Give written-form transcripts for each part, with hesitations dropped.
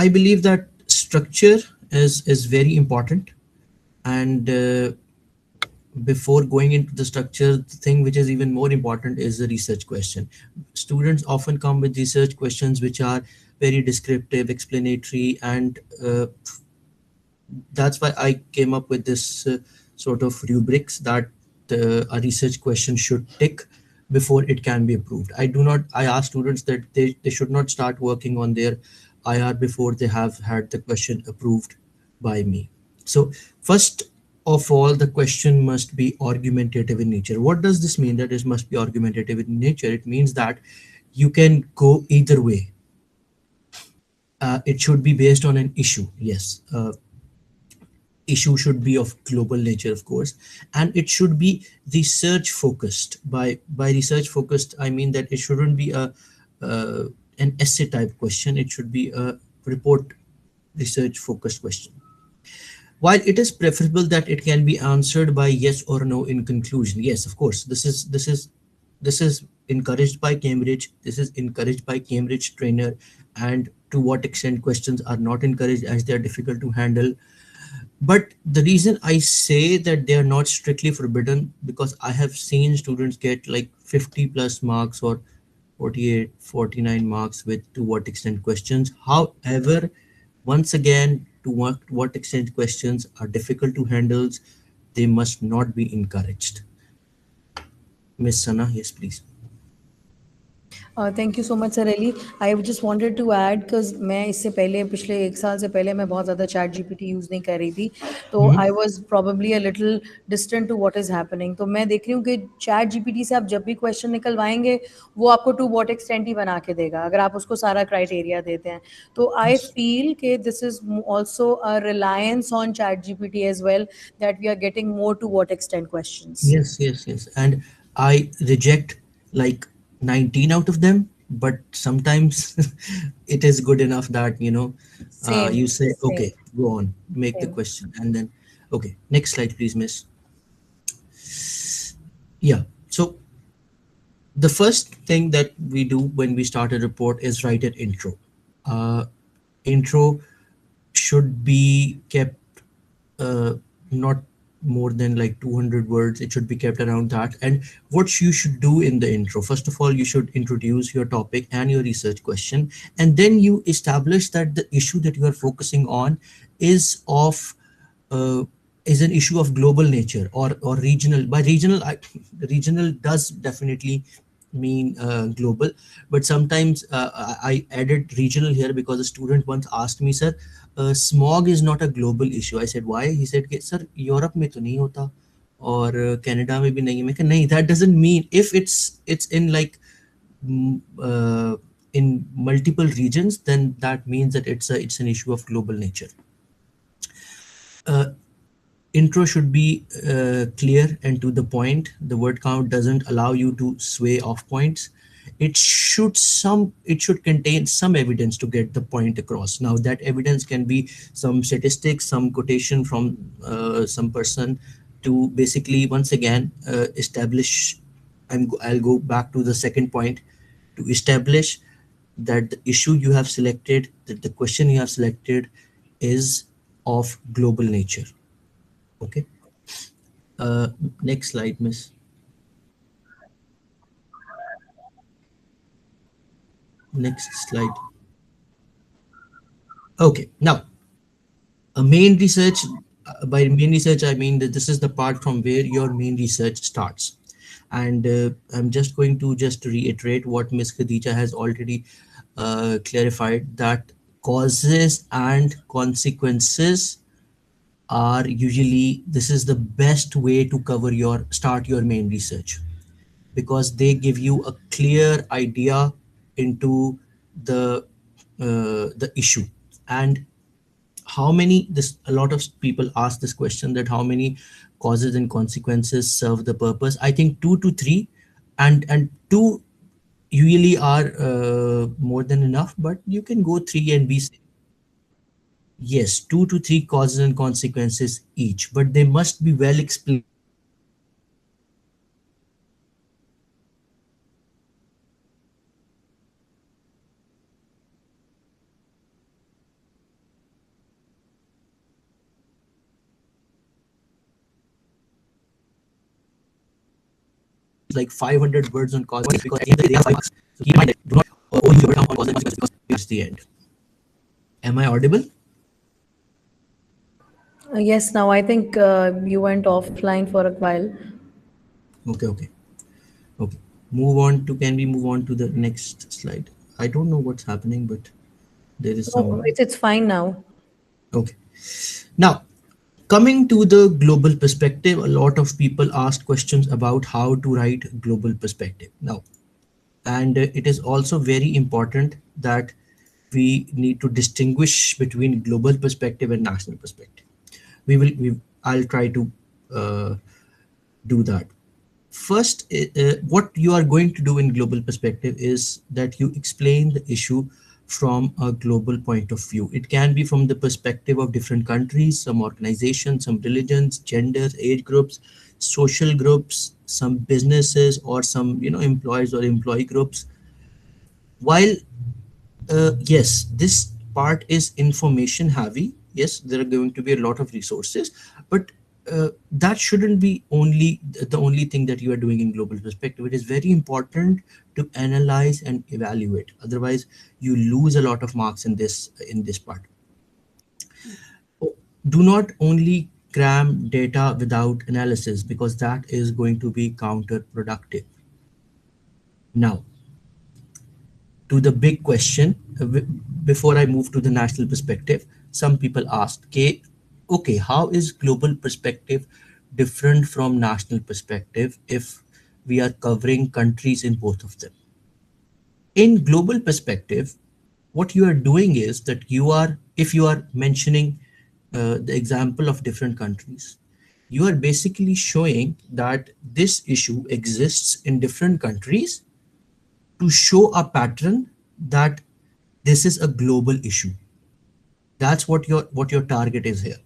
I believe that structure is very important, and before going into the structure, the thing which is even more important is the research question. Students often come with research questions which are very descriptive, explanatory, and that's why I came up with this sort of rubrics that a research question should tick before it can be approved. I ask students that they should not start working on their IR before they have had the question approved by me. So first of all, the question must be argumentative in nature. What does this mean that it must be argumentative in nature? It means that you can go either way. It should be based on an issue, yes. Issue should be of global nature, of course, and it should be research focused. By research focused, I mean that it shouldn't be a uh, an essay type question. It should be a report research focused question. While it is preferable that it can be answered by yes or no in conclusion, yes, of course, this is encouraged by Cambridge. This is encouraged by Cambridge trainer. And to what extent questions are not encouraged as they are difficult to handle. But the reason I say that they are not strictly forbidden, because I have seen students get like 50 plus marks or 48, 49 marks with to what extent questions. However, once again, to what extent questions are difficult to handle, they must not be encouraged. Miss Sana, yes, please. Thank you so much sir Ali I just wanted to add because मैं इससे पहले पिछले 1 साल से पहले मैं बहुत ज़्यादा चैट जीपीटी यूज़ नहीं कर रही थी तो Hmm. I was probably a little distant to what is happening तो मैं देख रही हूँ कि चैट जीपीटी से आप जब भी क्वेश्चन निकलवाएंगे वो आपको टू व्हाट एक्सटेंट ही बना के देगा अगर आप उसको सारा क्राइटेरिया देते हैं तो आई Yes, फील कि this is also a reliance on Chat GPT as well that we are getting more to what extent questions yes, yes, yes. And I reject like 19 out of them, but sometimes it is good enough that, same you say, same okay, go on, make the same question. And then, okay, next slide, please, miss. Yeah. So the first thing that we do when we start a report is write an intro. Intro should be kept not more than like 200 words. It should be kept around that. And what you should do in the intro, first of all, you should introduce your topic and your research question, and then you establish that the issue that you are focusing on is of uh, is an issue of global nature or regional. By regional, regional does definitely mean global, but sometimes I added regional here because a student once asked me, sir, smog is not a global issue. I said, why? He said, sir, Europe में तो नहीं होता और Canada में भी नहीं है. मैं कहा, नहीं, that doesn't mean if it's in like mm, uh, in multiple regions, then that means that it's an issue of global nature. uh, Intro should be clear and to the point. The word count doesn't allow you to sway off points. It should contain some evidence to get the point across. Now that evidence can be some statistics, some quotation from some person, to basically once again establish. I'll go back to the second point, to establish that the issue you have selected, that the question you have selected is of global nature. Okay. Uh, Next slide, miss. Next slide. Okay. Now, a main research, by main research, I mean that this is the part from where your main research starts. And I'm just going to just reiterate what Miss Khadija has already clarified, that causes and consequences are usually, this is the best way to cover your start your main research, because they give you a clear idea into the issue. And how many, this a lot of people ask this question, that how many causes and consequences serve the purpose. I think 2 to 3, and two usually are more than enough, but you can go 3 and be safe. Yes, 2 to 3 causes and consequences each, but they must be well explained. like 500 words on cause because at the end of the day, they are 5 marks. So keep in mind that do not only your term on cause and consequence because it's the end. Am I audible? Yes, now I think you went offline for a while. Okay, okay, okay. Move on to, can we move on to the next slide? I don't know what's happening, but there is No, some. it's fine now. Okay. Now, coming to the global perspective, a lot of people ask questions about how to write global perspective. Now, and it is also very important that we need to distinguish between global perspective and national perspective. I'll try to uh, do that. First, what you are going to do in global perspective is that you explain the issue from a global point of view. It can be from the perspective of different countries, some organizations, some religions, genders, age groups, social groups, some businesses, or some employees or employee groups. While yes, this part is information heavy. Yes, there are going to be a lot of resources, but that shouldn't be only the only thing that you are doing in global perspective. It is very important to analyze and evaluate. Otherwise, you lose a lot of marks in this part. Do not only cram data without analysis because that is going to be counterproductive. Now, to the big question, before I move to the national perspective, some people asked, okay, how is global perspective different from national perspective if we are covering countries in both of them? In global perspective, what you are doing is that if you are mentioning the example of different countries, you are basically showing that this issue exists in different countries to show a pattern that this is a global issue. That's what your target is here.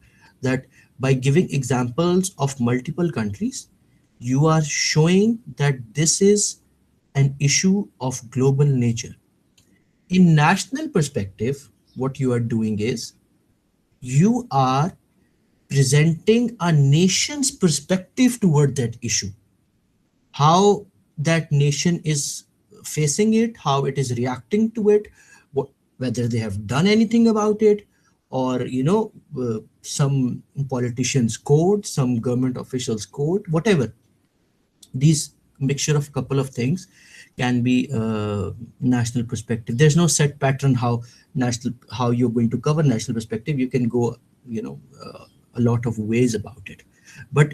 That by giving examples of multiple countries, you are showing that this is an issue of global nature. In national perspective, what you are doing is you are presenting a nation's perspective toward that issue, how that nation is facing it, how it is reacting to it, what, whether they have done anything about it, or some politicians code, some government officials code, whatever. These mixture of couple of things can be national perspective. There's no set pattern how you're going to cover national perspective. You can go a lot of ways about it, but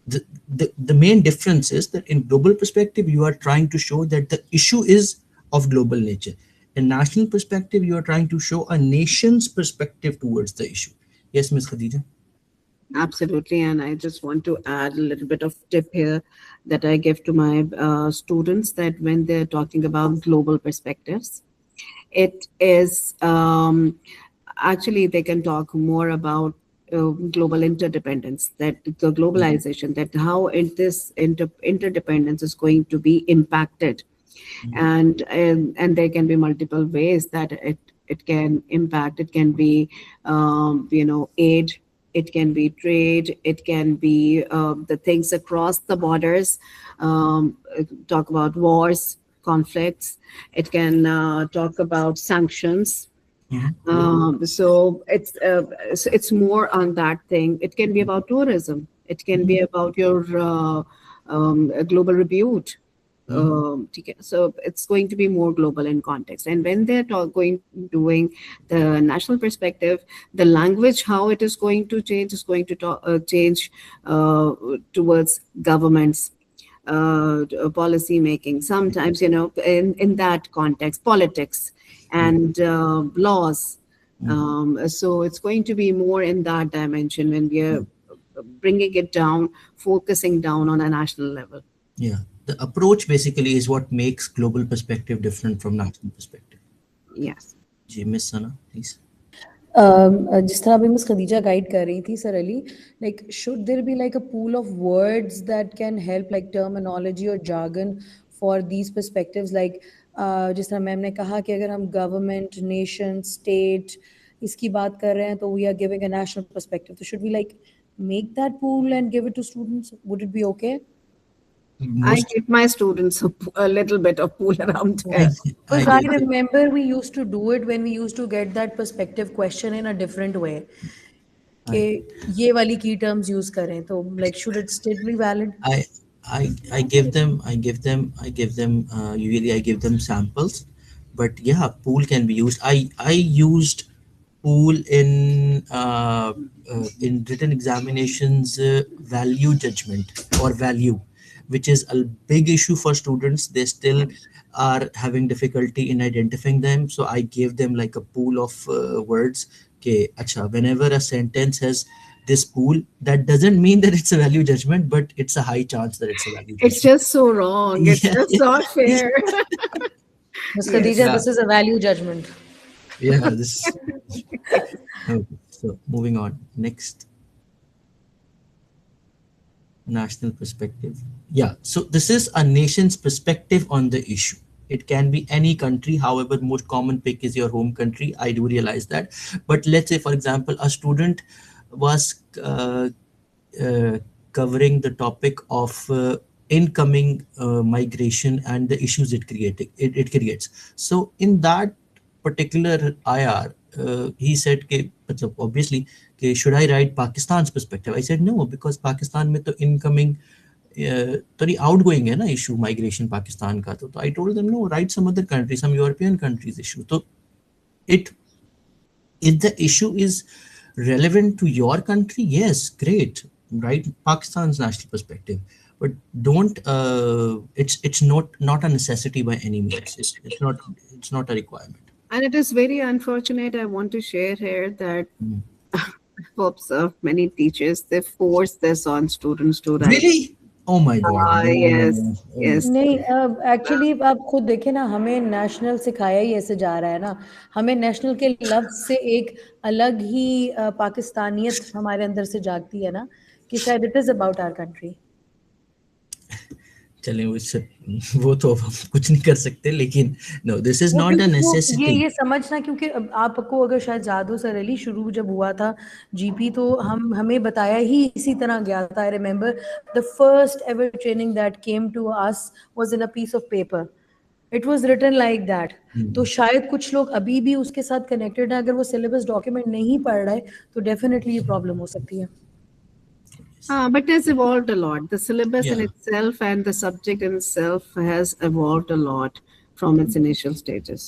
the main difference is that in global perspective you are trying to show that the issue is of global nature. In national perspective you are trying to show a nation's perspective towards the issue. Yes, Ms. Khadija. Absolutely. And I just want to add a little bit of tip here that I give to my students that when they're talking about global perspectives, it is actually they can talk more about global interdependence, that the globalization, that how this interdependence is going to be impacted, and there can be multiple ways that it can impact. It can be aid, it can be trade, it can be the things across the borders, talk about wars, conflicts, it can talk about sanctions. Mhm. So it's more on that thing. It can be about tourism. It can be about your global repute. Mhm. So it's going to be more global in context. And when they're going doing the national perspective, the language how it is going to change is going to change towards governments, policy making. Sometimes, in that context, politics and laws. So it's going to be more in that dimension when we are bringing it down, focusing down on a national level. Yeah, the approach basically is what makes global perspective different from national perspective. Yes. Ji Miss Sana, please. जिस तरह अभी miss Khadija guide कर रही थी surely, like should there be like a pool of words that can help like terminology और jargon for these perspectives, like जिस तरह ma'am ने कहा कि अगर हम गवर्नमेंट, नेशन, स्टेट इसकी बात कर रहे हैं तो we are giving a national perspective, तो should we like make that pool and give it to students? Would it be okay? I most give my students a little bit of pool around I, here. I Because I get it. remember we used to do it when we used to get that perspective question in a different way. कि I ये वाली key terms use करें तो like should it still be valid? I I give them usually I give them samples, but yeah, pool can be used. I used pool in written examinations, value judgment or value, which is a big issue for students. They still are having difficulty in identifying them. So I gave them like a pool of words. Okay, acha, whenever a sentence has this pool, that doesn't mean that it's a value judgment, but it's a high chance that it's a value It's judgment. just so wrong. It's Yeah, just not fair. Ms. Yes. Khadija, yeah, this is a value judgment. yeah. This. Okay. So moving on. Next, national perspective. Yeah, so this is a nation's perspective on the issue. It can be any country, however most common pick is your home country. I do realize that, but let's say for example a student was uh, covering the topic of incoming migration and the issues it creates. So in that particular IR, he said, कि, मतलब, obviously, कि, should I write Pakistan's perspective? I said no, because Pakistan में तो incoming थोड़ी outgoing है ना issue migration Pakistan का तो I told them no, write some other country, some European countries issue. तो it if the issue is relevant to your country, yes, great, right? Pakistan's national perspective, but don't. It's not a necessity by any means. It's not a requirement. And it is very unfortunate. I want to share here that Mm. I've observed many teachers, they force this on students to write. Really? Oh my God! Ah, yes, No. Oh my yes. नहीं God. Actually आप खुद देखें ना हमें national सिखाया ही ऐसे जा रहा है ना हमें नेशनल के लफ्ज से एक अलग ही पाकिस्तानियत हमारे अंदर से जागती है ना कि शायद it is about our country चलें उससे वो तो अब हम कुछ नहीं कर सकते लेकिन no, this is वो not a क्योंकि वो necessity. ये समझना क्योंकि अब आपको अगर शायद याद हो सर अली शुरू जब हुआ था जीपी तो हमें बताया ही इसी तरह गया था I remember the first ever training that came to us was in a piece of paper it was written like that तो शायद कुछ लोग अभी भी उसके साथ कनेक्टेड है अगर वो सिलेबस डॉक्यूमेंट नहीं पढ़ रहे तो डेफिनेटली ये प्रॉब्लम हो सकती है But it has evolved a lot. The syllabus in Yeah. itself and the subject in itself has evolved a lot from its initial stages.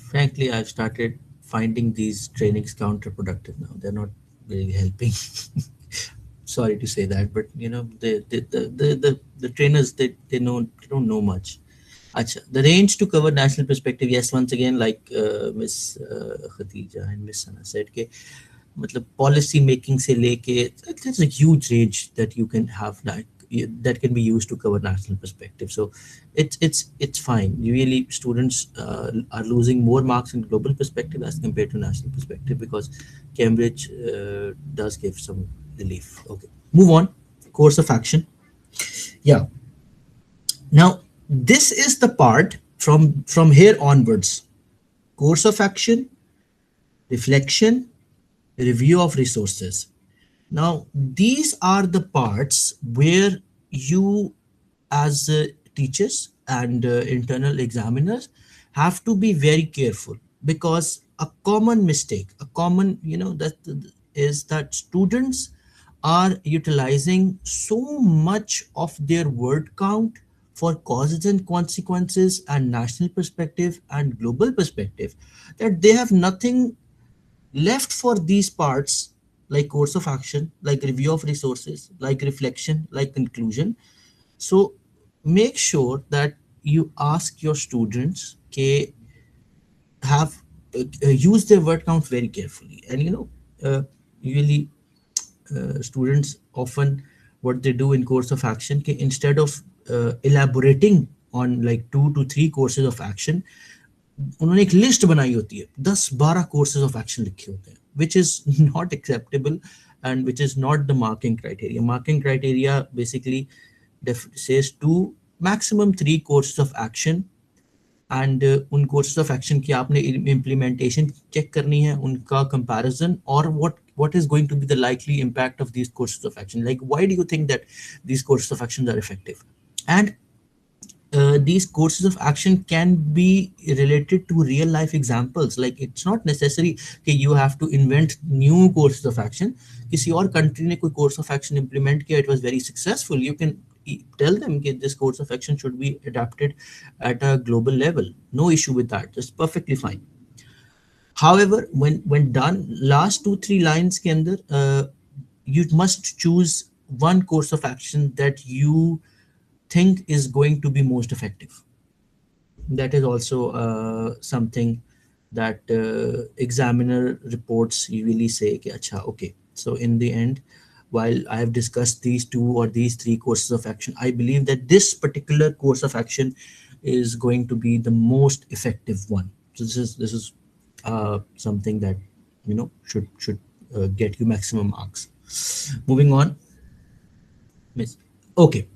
Frankly, I've started finding these trainings counterproductive now. They're not really helping. Sorry to say that, but the trainers they don't know much. Acha, the range to cover national perspective, yes, once again, like Miss Khadija and Miss Sana said, ke, मतलब policy making से लेके there's a huge range that you can have that can be used to cover national perspective. So it's fine. Really, students are losing more marks in global perspective as compared to national perspective because Cambridge does give some relief. Okay, move on. Course of action. Yeah. Now this is the part from here onwards. Course of action, reflection, review of resources. Now, these are the parts where you, as teachers and internal examiners, have to be very careful because a common mistake, a common, that is that students are utilizing so much of their word count for causes and consequences and national perspective and global perspective that they have nothing left for these parts like course of action, like review of resources, like reflection, like conclusion. So make sure that you ask your students okay, have use their word count very carefully and usually students often what they do in course of action okay, instead of elaborating on like 2 to 3 courses of action उन्होंने एक list बनाई होती है 10-12 courses of action लिखे होते हैं which is not acceptable and which is not the marking criteria basically says 2 maximum 3 courses of action and उन courses of action की आपने इम्प्लीमेंटेशन चेक करनी है उनका कंपैरिजन और what is going to be the likely impact of these courses of action, like why do you think that these courses of actions are effective, And these courses of action can be related to real life examples. Like it's not necessary that you have to invent new courses of action. किसी और country ने कोई course of action implement किया, it was very successful, you can tell them that this course of action should be adapted at a global level. No issue with that, just perfectly fine. However, when done, last 2 3 lines के अंदर you must choose one course of action that you think is going to be most effective. That is also something that examiner reports usually say कि अच्छा, okay, so in the end, while I have discussed these two or these three courses of action, I believe that this particular course of action is going to be the most effective one. So this is something that should get you maximum marks. Moving on, Miss. Okay.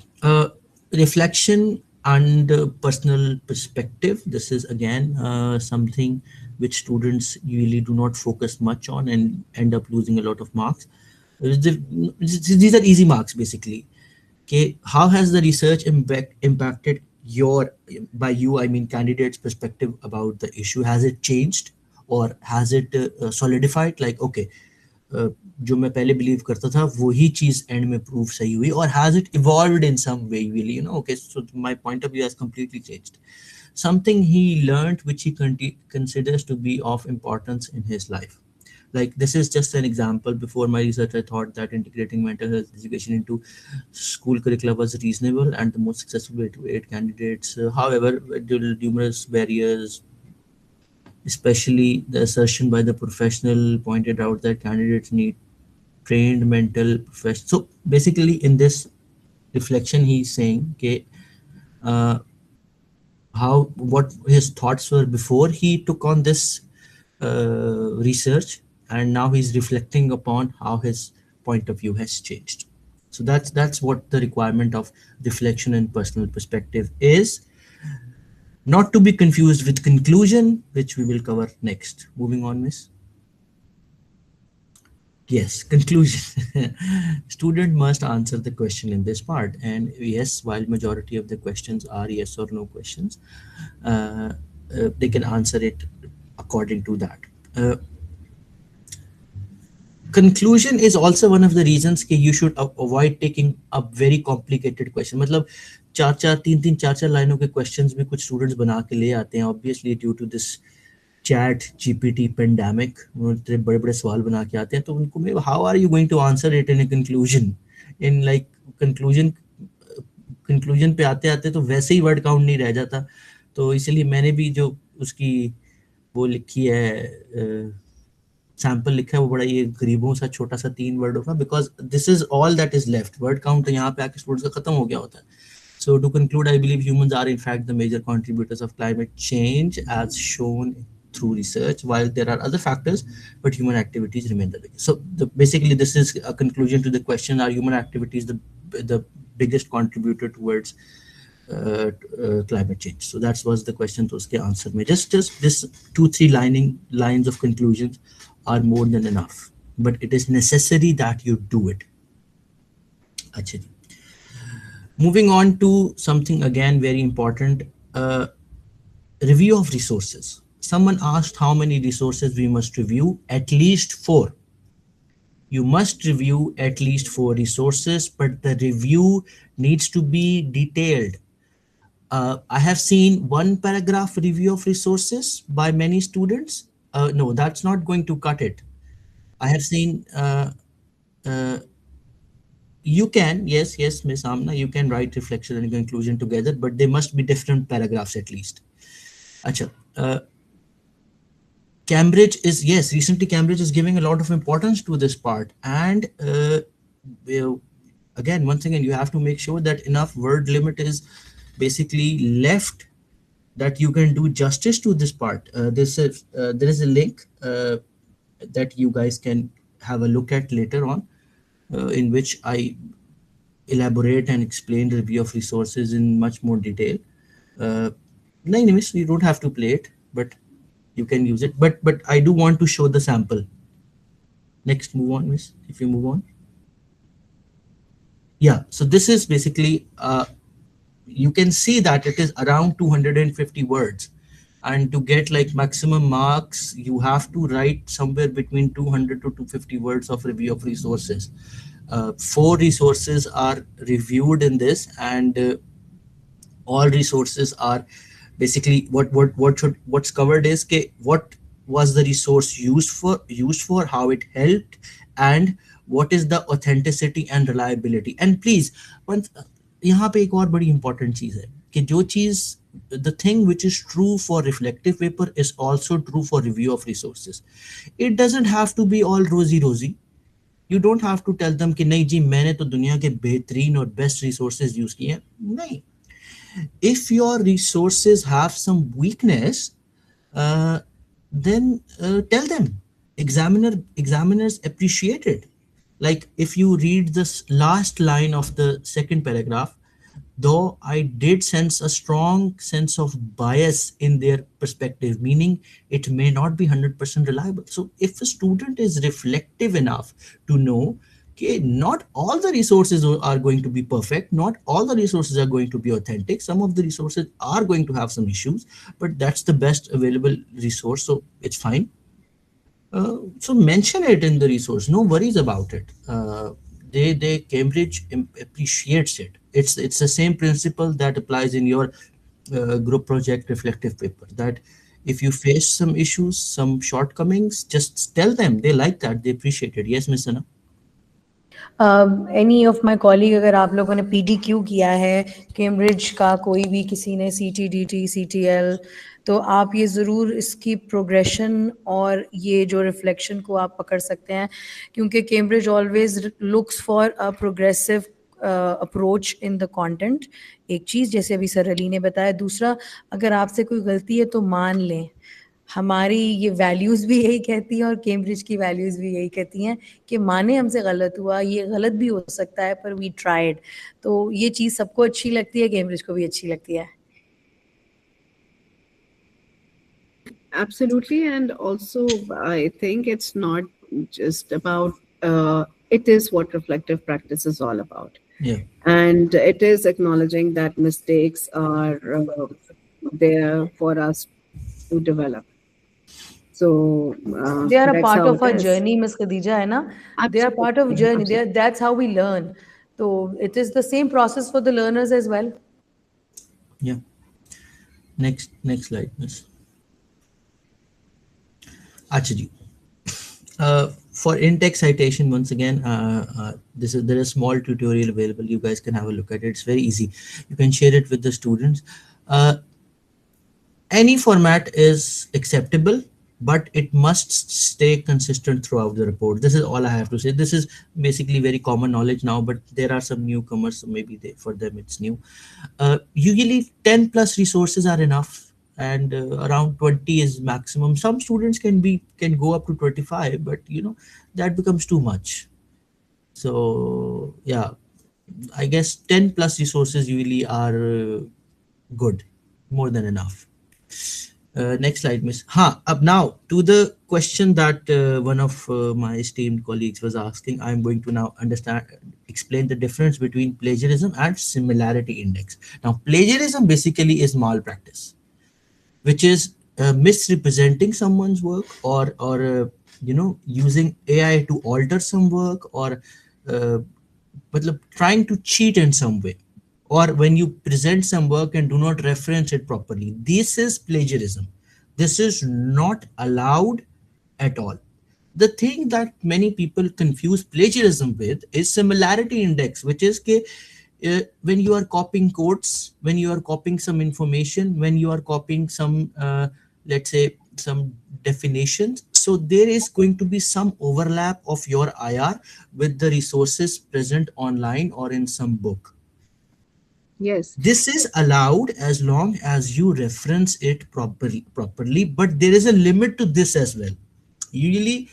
Reflection and personal perspective. This is again something which students usually do not focus much on and end up losing a lot of marks. These are easy marks basically. Okay, how has the research impacted your, by you I mean candidates perspective about the issue? Has it changed or has it solidified? Like okay, जो मैं पहले believe करता था वही चीज and में prove सही हुई, और has it evolved in some way really, okay, so my point of view has completely changed. Something he learned which he considers to be of importance in his life. Like this is just an example. Before my research I thought that integrating mental health education into school curricula was reasonable and the most successful way to aid candidates. However, due to numerous barriers, especially the assertion by the professional pointed out that candidates need trained mental professionals. So basically, in this reflection, he's saying, okay, uh, how what his thoughts were before he took on this research, and now he's reflecting upon how his point of view has changed. So that's what the requirement of reflection and personal perspective is, not to be confused with conclusion, which we will cover next. Moving on, Miss. Yes, conclusion. Student must answer the question in this part. And yes, while majority of the questions are yes or no questions, they can answer it according to that. Conclusion is also one of the reasons कि you should avoid taking a very complicated question. मतलब चार चार तीन तीन चार चार लाइनों के questions भी कुछ students बना के ले आते हैं, obviously due to this chat GPT pandemic. इतने बड़े बड़े सवाल बना के आते हैं, तो उनको मैं how are you going to answer it in a conclusion, in like conclusion पे आते आते तो वैसे ही word count नहीं रह जाता. तो इसलिए मैंने भी जो उसकी वो लिखी है सैंपल लिखा है वो बड़ा ये गरीबों सा छोटा सा 3 वर्डों का, because this is all that is left. Word count तो यहाँ पे आके स्टूडेंट्स का खत्म हो गया होता है. So to conclude, I believe humans are in fact the major contributors of climate change as shown through research, while there are other factors, but human activities remain the biggest. So basically this is a conclusion to the question, are human activities the biggest contributor towards climate change? So that was the question. तो उसके answer में just this 2 3 lines of conclusions are more than enough, but it is necessary that you do it. अच्छा जी. Moving on to something again very important, review of resources. Someone asked how many resources we must review. At least 4. You must review at least 4 resources, but the review needs to be detailed. I have seen 1 paragraph review of resources by many students. No, that's not going to cut it. I have seen you can, yes, Miss Amna, you can write reflection and conclusion together, but they must be different paragraphs at least. Acha, Cambridge is, yes, recently Cambridge is giving a lot of importance to this part, and again, once again, you have to make sure that enough word limit is basically left that you can do justice to this part. There is a link that you guys can have a look at later on, in which I elaborate and explain the review of resources in much more detail. No, anyways, you don't have to play it, but you can use it. But I do want to show the sample. Next, move on, Miss. If you move on. Yeah, so this is basically you can see that it is around 250 words, and to get like maximum marks you have to write somewhere between 200 to 250 words of review of resources. Four resources are reviewed in this, and all resources are basically what's covered is ke, what was the resource used for, how it helped, and what is the authenticity and reliability. And please, once यहाँ पे एक और बड़ी important चीज़ है कि जो चीज़ the thing which is true for reflective paper is also true for review of resources. It doesn't have to be all rosy. You don't have to tell them कि नहीं जी मैंने तो दुनिया के बेहतरीन और बेस्ट रिसोर्सेज यूज किए हैं, नहीं. If your resources have some weakness, uh, then tell them. Examiners appreciate it. Like if you read this last line of the second paragraph, though I did sense a strong sense of bias in their perspective, meaning it may not be 100% reliable. So if a student is reflective enough to know, okay, not all the resources are going to be perfect, not all the resources are going to be authentic, some of the resources are going to have some issues, but that's the best available resource, so it's fine. So mention it in the resource, no worries about it. They Cambridge appreciates it. It's the same principle that applies in your group project reflective paper, that if you face some issues, some shortcomings, just tell them. They like that, they appreciate it. Yes, Miss Sana? Any of my colleague, अगर आप लोगों ने PDQ किया है Cambridge का, कोई भी किसी ने CTDT CTL, तो आप ये ज़रूर इसकी प्रोग्रेशन और ये जो रिफ्लेक्शन को आप पकड़ सकते हैं, क्योंकि Cambridge always looks for a progressive approach in the content. एक चीज़ जैसे अभी सर अली ने बताया. दूसरा, अगर आपसे कोई गलती है तो मान लें. हमारी ये वैल्यूज़ भी यही कहती हैं और कैम्ब्रिज की वैल्यूज़ भी यही कहती हैं कि माने हमसे गलत हुआ, ये गलत भी हो सकता है पर वी ट्राइड. तो ये चीज़ सबको अच्छी लगती है, कैम्ब्रिज को भी अच्छी लगती है. Absolutely. And also, I think it's not just about, it is what reflective practice is all about. Yeah. And it is acknowledging that mistakes are there for us to develop. So They are a that's part how of it our is. journey, Miss Khadija, है ना? They are part of Absolutely. journey. Absolutely. That's how we learn. So it is the same process for the learners as well. Yeah. Next slide, Miss. Acha for in-text citation, once again, there is a small tutorial available. You guys can have a look at it. It's very easy. You can share it with the students. Any format is acceptable, but it must stay consistent throughout the report. This is all I have to say. This is basically very common knowledge now, but there are some newcomers, so maybe for them it's new. Usually 10 plus resources are enough, and around 20 is maximum. Some students can go up to 25, but that becomes too much. So yeah, I guess 10 plus resources usually are good, more than enough. Next slide, Miss. Up now to the question that one of my esteemed colleagues was asking. I'm going to now explain the difference between plagiarism and similarity index. Now, plagiarism basically is malpractice, which is misrepresenting someone's work, or using AI to alter some work, or trying to cheat in some way, or when you present some work and do not reference it properly. This is plagiarism. This is not allowed at all. The thing that many people confuse plagiarism with is similarity index, which is when you are copying quotes, when you are copying some information, when you are copying some, let's say, some definitions. So there is going to be some overlap of your IR with the resources present online or in some book. Yes. This is allowed as long as you reference it properly, but there is a limit to this as well. Usually,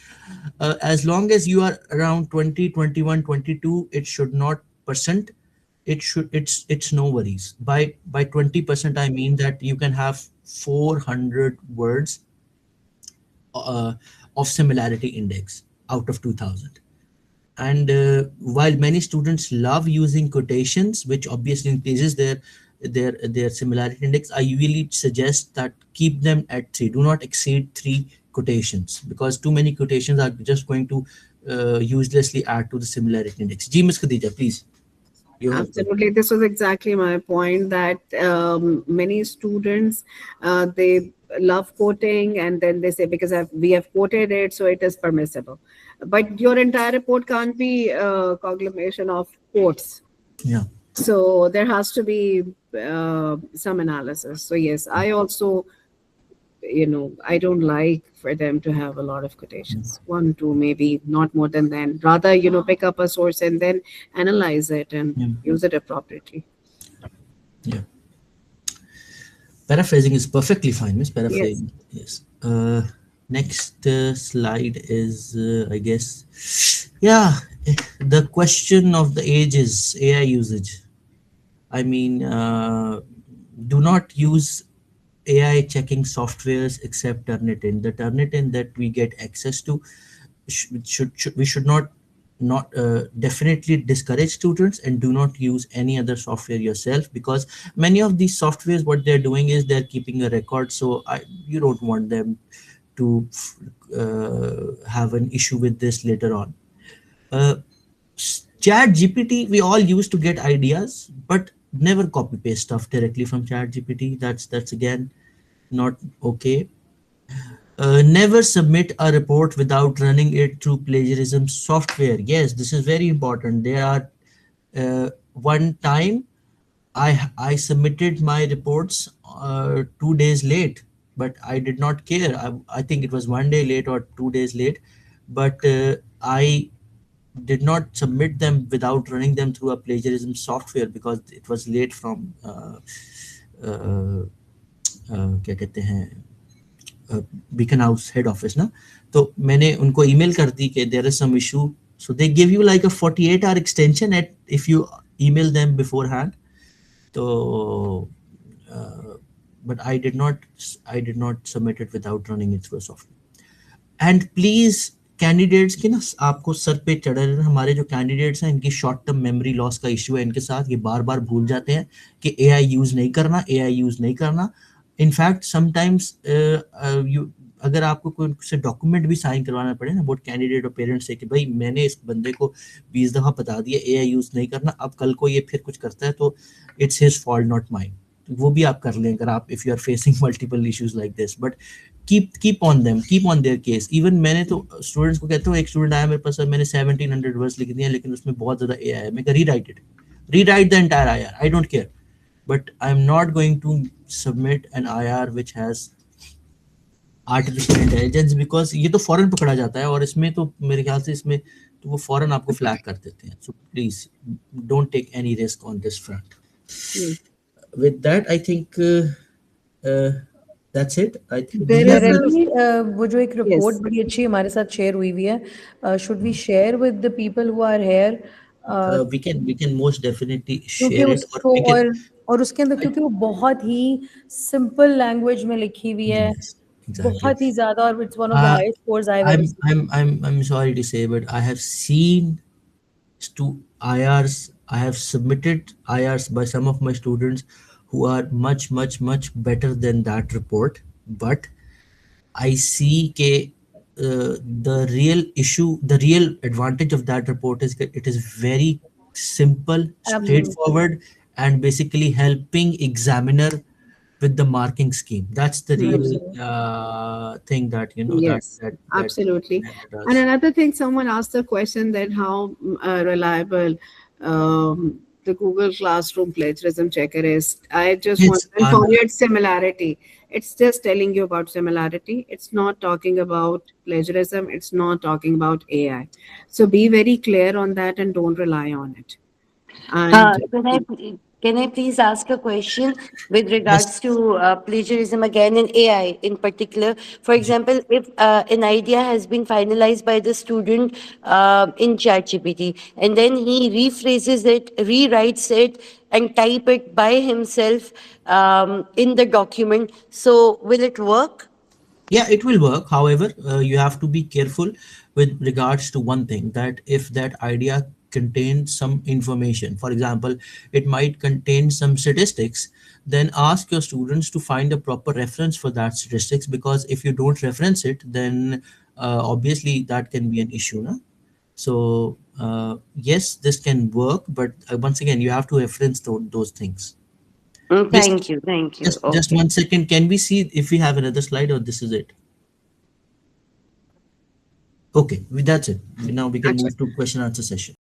as long as you are around 20, 21, 22, it should not percent. It's no worries. By 20%, I mean that you can have 400 words of similarity index out of 2000. And while many students love using quotations, which obviously increases their their similarity index, I usually suggest that keep them at 3. Do not exceed 3 quotations, because too many quotations are just going to uselessly add to the similarity index. Ji, Miss Khadija, please, you have the. Absolutely. This was exactly my point that many students they love quoting and then they say because we have quoted it, so it is permissible. But your entire report can't be a conglomeration of quotes. Yeah. So there has to be some analysis. So yes, I also, I don't like for them to have a lot of quotations. One, two, maybe not more than that. Rather, pick up a source and then analyze it and Yeah. use it appropriately. Yeah. Paraphrasing is perfectly fine, Miss. Yes. Paraphrasing, yes. Next slide is, I guess, yeah, the question of the age is AI usage. I mean, do not use AI checking softwares except Turnitin. The Turnitin that we get access to should we should not definitely discourage students, and do not use any other software yourself, because many of these softwares, what they're doing is they're keeping a record. So you don't want them to have an issue with this later on. uh, Chat GPT, we all used to get ideas, but never copy paste stuff directly from Chat GPT. That's again not okay. Never submit a report without running it through plagiarism software. Yes, this is very important. There are one time I submitted my reports 2 days late, but I did not care. I think it was 1 day late or 2 days late, but I did not submit them without running them through a plagiarism software, because it was late from क्या कहते हैं beacon house head office ना. तो मैंने उनको email कर दी कि there is some issue, so they give you like a 48 hour extension at if you email them beforehand. तो but I did not submit it without running it through a software. And please candidates की ना, आपको sir पे चढ़ रहे हैं. हमारे जो कैंडिडेट्स हैं, इनकी शॉर्ट टर्म मेमोरी लॉस का इश्यू है इनके साथ. ये बार बार भूल जाते हैं कि एआई यूज नहीं करना, एआई यूज नहीं करना. इनफैक्ट समटाइम्स यू, अगर आपको कोई से डॉक्यूमेंट भी साइन करवाना पड़े ना, बोट कैंडिडेट और पेरेंट्स से कि भाई मैंने इस बंदे को 20 दफा बता दिया एआई यूज नहीं करना, अब कल को ये फिर कुछ करता है तो it's his fault not mind. वो भी आप कर लें अगर आप, if you are facing multiple issues like this. But keep on them, keep on their case. Even मैंने तो स्टूडेंट्स को कहता हूँ, एक स्टूडेंट आया मेरे पास, सर मैंने 1700 वर्ड्स लिख दिए लेकिन उसमें बहुत ज्यादा ए है. मैं rewrite it, rewrite the entire I R, I don't care, but I am not going to submit an I R which has artificial intelligence, because ये तो फॉरन पकड़ा जाता है, और इसमें तो मेरे ख्याल से इसमें तो वो फॉरन आपको फ्लैग कर देते हैं. So please don't take any risk on this front. Yes. With that, I think that's it. I think There these is are. a Really, वो जो एक रिपोर्ट yes. बड़ी अच्छी हमारे साथ शेयर हुई हुई है, should we share with the people who are here, We can most definitely क्योंकि share it, or उसको we can. और उसके अंदर I, क्योंकि वो बहुत ही सिंपल लैंग्वेज में लिखी हुई है, yes, exactly. बहुत ही ज्यादा, और it's one of the Uh, highest scores I have ever I'm seen. I'm I'm I'm sorry to say, but I have seen IRs. I have submitted IRs by some of my students who are much better than that report. But I see the real issue, the real advantage of that report is that it is very simple, Absolutely. straightforward, and basically helping examiner with the marking scheme. That's the real Absolutely. thing that Yes, that absolutely. Nano And does. another thing, someone asked the question that how reliable the Google Classroom plagiarism checker is. I just want It's to inform you it's similarity. It's just telling you about similarity. It's not talking about plagiarism. It's not talking about AI. So be very clear on that and don't rely on it. And Can I please ask a question with yes. regards to plagiarism again and AI in particular? For example, if an idea has been finalized by the student in ChatGPT, and then he rephrases it, rewrites it, and type it by himself in the document, so will it work? Yeah, it will work. However, you have to be careful with regards to one thing, that if that idea contain some information. For example, it might contain some statistics. Then ask your students to find a proper reference for that statistics, because if you don't reference it, then obviously that can be an issue, no? So yes, this can work, but once again, you have to reference those things. Just Thank you. Thank you. just Okay. 1 second. Can we see if we have another slide, or this is it? Okay, that's it. Now we can Actually, move to question answer session.